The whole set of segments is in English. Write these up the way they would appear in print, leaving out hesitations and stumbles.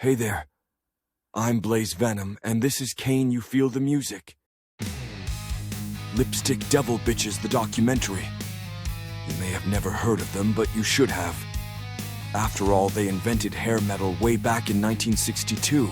Hey there, I'm Blaze Venom, and this is Kane You Feel the Music. Lipstick Devil Bitches, the documentary. You may have never heard of them, but you should have. After all, they invented hair metal way back in 1962.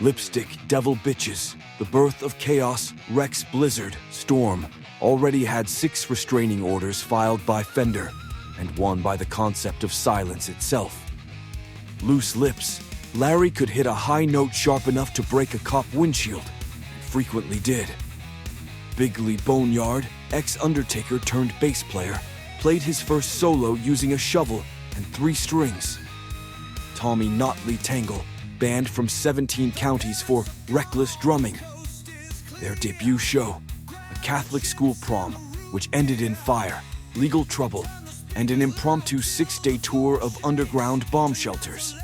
Lipstick Devil Bitches, the birth of chaos, Rex Blizzard, Storm, already had 6 restraining orders filed by Fender, and 1 by the concept of silence itself. Loose lips, Larry could hit a high note sharp enough to break a cop windshield, and frequently did. Bigley Boneyard, ex-Undertaker turned bass player, played his first solo using a shovel and 3 strings. Tommy Notlee Tangle, banned from 17 counties for reckless drumming. Their debut show, a Catholic school prom, which ended in fire, legal trouble, and an impromptu 6-day tour of underground bomb shelters.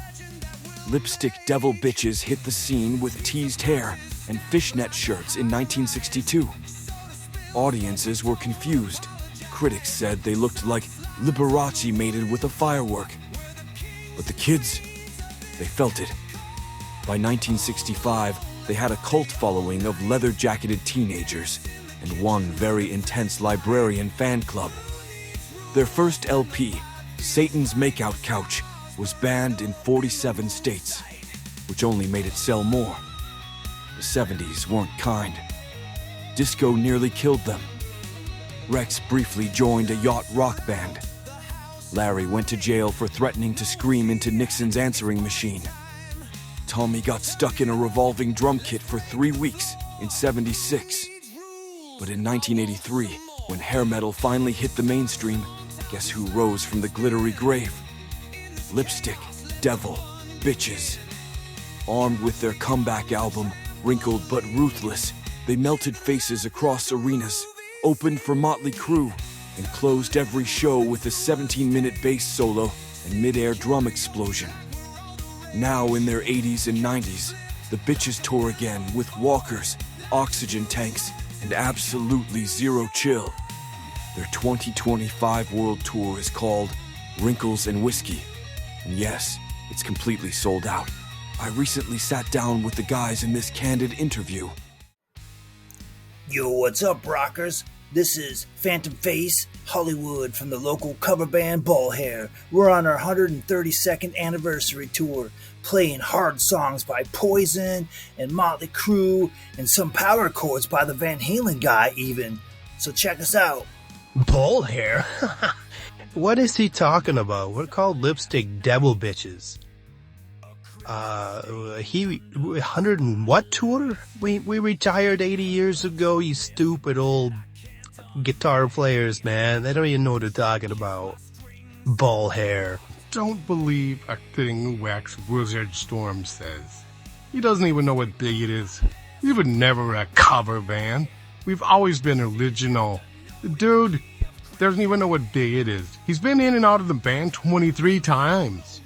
Lipstick Devil Bitches hit the scene with teased hair and fishnet shirts in 1962. Audiences were confused. Critics said they looked like Liberace mated with a firework. But the kids, they felt it. By 1965, they had a cult following of leather-jacketed teenagers and one very intense librarian fan club. Their first LP, Satan's Makeout Couch, was banned in 47 states, which only made it sell more. The 70s weren't kind. Disco nearly killed them. Rex briefly joined a yacht rock band. Larry went to jail for threatening to scream into Nixon's answering machine. Tommy got stuck in a revolving drum kit for 3 weeks in '76. But in 1983, when hair metal finally hit the mainstream, guess who rose from the glittery grave? Lipstick Devil Bitches. Armed with their comeback album, Wrinkled But Ruthless, they melted faces across arenas, opened for Motley Crue, and closed every show with a 17-minute bass solo and mid-air drum explosion. Now in their 80s and 90s, the bitches tour again with walkers, oxygen tanks, and absolutely zero chill. Their 2025 world tour is called Wrinkles and Whiskey. And yes, it's completely sold out. I recently sat down with the guys in this candid interview. Yo, what's up, rockers? This is Phantom Face, Hollywood from the local cover band Ball Hair. We're on our 132nd anniversary tour, playing hard songs by Poison and Motley Crue, and some power chords by the Van Halen guy even. So check us out. Ball Hair? What is he talking about? We're called Lipstick Devil Bitches. He 100 and what tour? We retired 80 years ago, you stupid old guitar players, man. They don't even know what they're talking about. Ball Hair. Don't believe a thing Wax Wizard Storm says. He doesn't even know what big it is. We were never a cover band. We've always been original. The dude doesn't even know what big it is. He's been in and out of the band 23 times.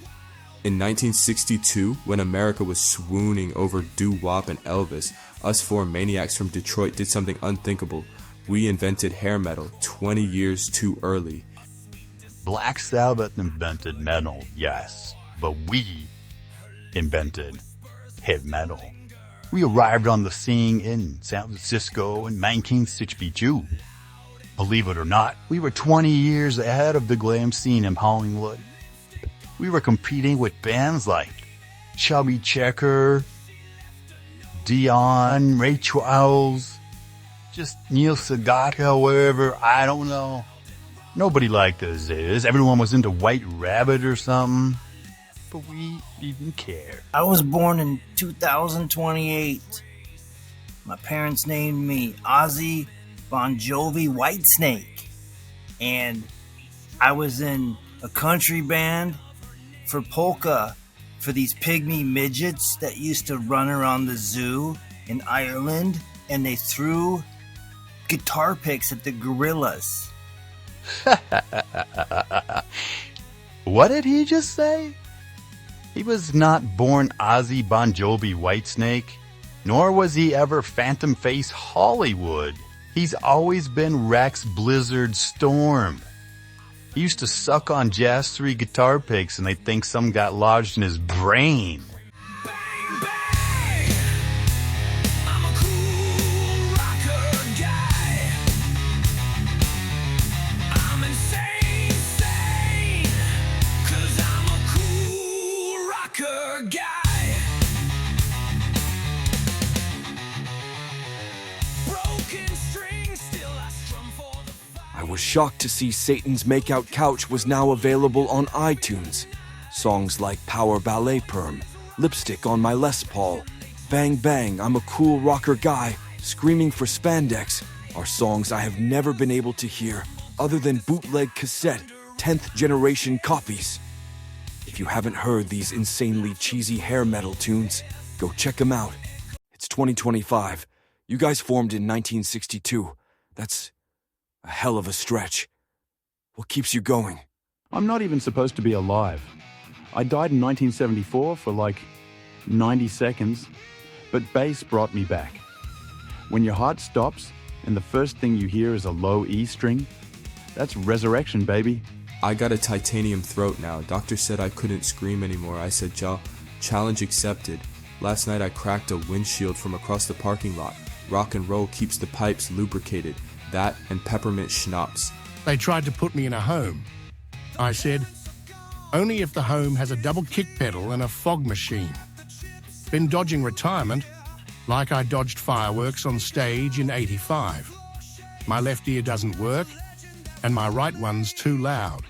In 1962, when America was swooning over doo-wop and Elvis, us 4 maniacs from Detroit did something unthinkable. We invented hair metal 20 years too early. Black Sabbath invented metal, yes, but we invented heavy metal. We arrived on the scene in San Francisco in 1962. Believe it or not, we were 20 years ahead of the glam scene in Hollywood. We were competing with bands like Chubby Checker, Dion, Ray Charles, just Neil Sedaka, wherever, I don't know. Nobody liked us. Everyone was into White Rabbit or something. But we didn't care. I was born in 2028. My parents named me Ozzy Bon Jovi Whitesnake. And I was in a country band for polka for these pygmy midgets that used to run around the zoo in Ireland, and they threw guitar picks at the gorillas. What did he just say? He was not born Ozzy Bon Jovi Whitesnake, nor was he ever Phantom Face Hollywood. He's always been Rex Blizzard Storm. He used to suck on Jazz 3 guitar picks and they think some got lodged in his brain. Bang, bang. I'm a cool rocker guy. I'm insane, sane, 'cause I'm a cool rocker guy. Broken strings, still I strum for the fire. I was shocked to see Satan's Makeout Couch was now available on iTunes. Songs like Power Ballet Perm, Lipstick on My Les Paul, Bang Bang, I'm a Cool Rocker Guy, Screaming for Spandex are songs I have never been able to hear other than bootleg cassette 10th generation copies. If you haven't heard these insanely cheesy hair metal tunes, go check them out. It's 2025. You guys formed in 1962. That's a hell of a stretch. What keeps you going? I'm not even supposed to be alive. I died in 1974 for like 90 seconds, but bass brought me back. When your heart stops and the first thing you hear is a low E string, that's resurrection, baby. I got a titanium throat now. Doctor said I couldn't scream anymore. I said, challenge accepted. Last night I cracked a windshield from across the parking lot. Rock and roll keeps the pipes lubricated. That and peppermint schnapps. They tried to put me in a home. I said, only if the home has a double kick pedal and a fog machine. Been dodging retirement, like I dodged fireworks on stage in '85. My left ear doesn't work, and my right one's too loud.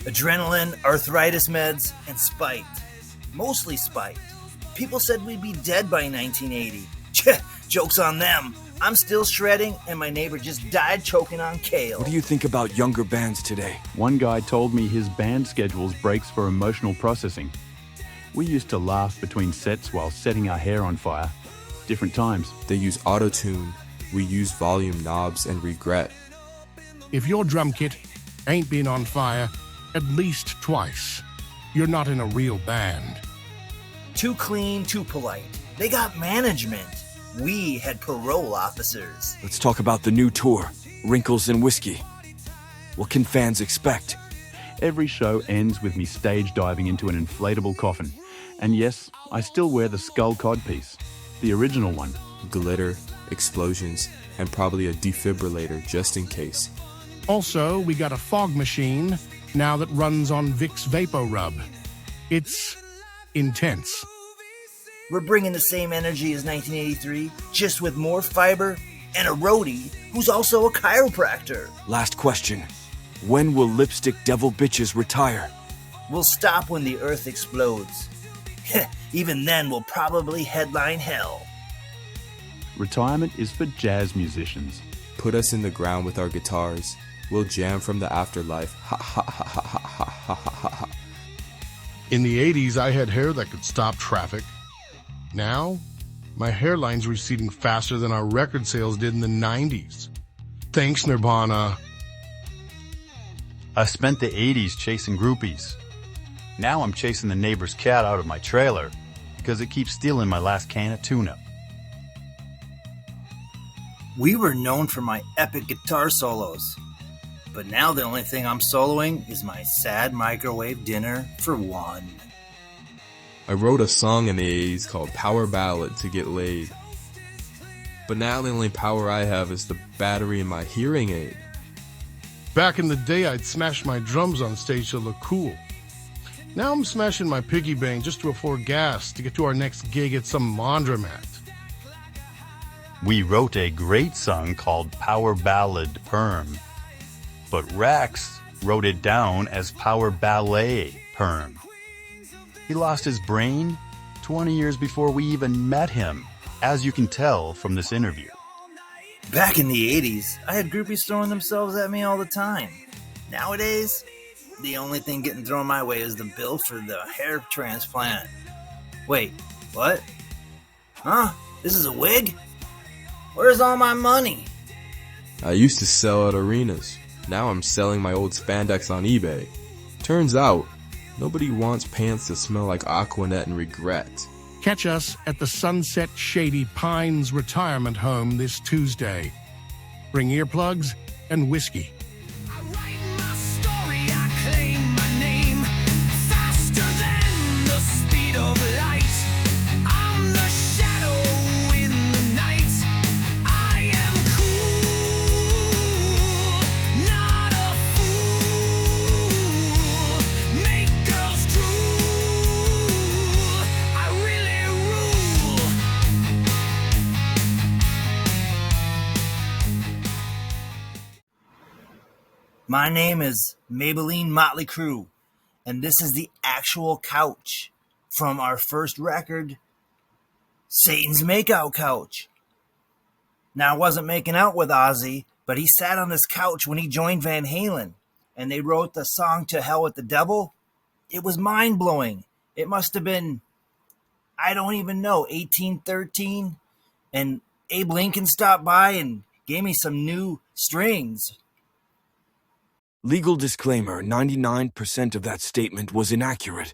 Adrenaline, arthritis meds, and spite. Mostly spite. People said we'd be dead by 1980. Joke's on them. I'm still shredding, and my neighbor just died choking on kale. What do you think about younger bands today? One guy told me his band schedules breaks for emotional processing. We used to laugh between sets while setting our hair on fire. Different times. They use auto-tune. We use volume knobs and regret. If your drum kit ain't been on fire at least twice, you're not in a real band. Too clean, too polite. They got management. We had parole officers. Let's talk about the new tour, Wrinkles and Whiskey. What can fans expect? Every show ends with me stage diving into an inflatable coffin. And yes, I still wear the skull codpiece, the original one. Glitter, explosions, and probably a defibrillator just in case. Also, we got a fog machine now that runs on Vicks VapoRub. It's intense. We're bringing the same energy as 1983, just with more fiber and a roadie who's also a chiropractor. Last question. When will Lipstick Devil Bitches retire? We'll stop when the earth explodes. Even then, we'll probably headline hell. Retirement is for jazz musicians. Put us in the ground with our guitars. We'll jam from the afterlife. Ha ha ha ha ha ha ha ha ha. In the 80s, I had hair that could stop traffic. Now, my hairline's receding faster than our record sales did in the 90s. Thanks, Nirvana. I spent the 80s chasing groupies. Now I'm chasing the neighbor's cat out of my trailer because it keeps stealing my last can of tuna. We were known for my epic guitar solos. But now the only thing I'm soloing is my sad microwave dinner for one. I wrote a song in the 80s called Power Ballad to get laid. But now the only power I have is the battery in my hearing aid. Back in the day, I'd smash my drums on stage to look cool. Now I'm smashing my piggy bank just to afford gas to get to our next gig at some laundromat. We wrote a great song called Power Ballad Perm, but Rex wrote it down as Power Ballet Perm. He lost his brain 20 years before we even met him, as you can tell from this interview. Back in the 80s, I had groupies throwing themselves at me all the time. Nowadays, the only thing getting thrown my way is the bill for the hair transplant. Wait, what? Huh? This is a wig? Where's all my money? I used to sell at arenas. Now I'm selling my old spandex on eBay. Turns out, nobody wants pants that smell like Aquanet and regret. Catch us at the Sunset Shady Pines retirement home this Tuesday. Bring earplugs and whiskey. I write my story, I claim my name. Faster than the speed of light. I'm the shadow in the night. I am cool, not a fool. Make girls drool. I really rule. My name is Maybelline Motley Crue, and this is the actual couch from our first record, Satan's Makeout Couch. Now, I wasn't making out with Ozzy, but he sat on this couch when he joined Van Halen, and they wrote the song To Hell with the Devil. It was mind-blowing. It must have been, I don't even know, 1813, and Abe Lincoln stopped by and gave me some new strings. Legal disclaimer, 99% of that statement was inaccurate.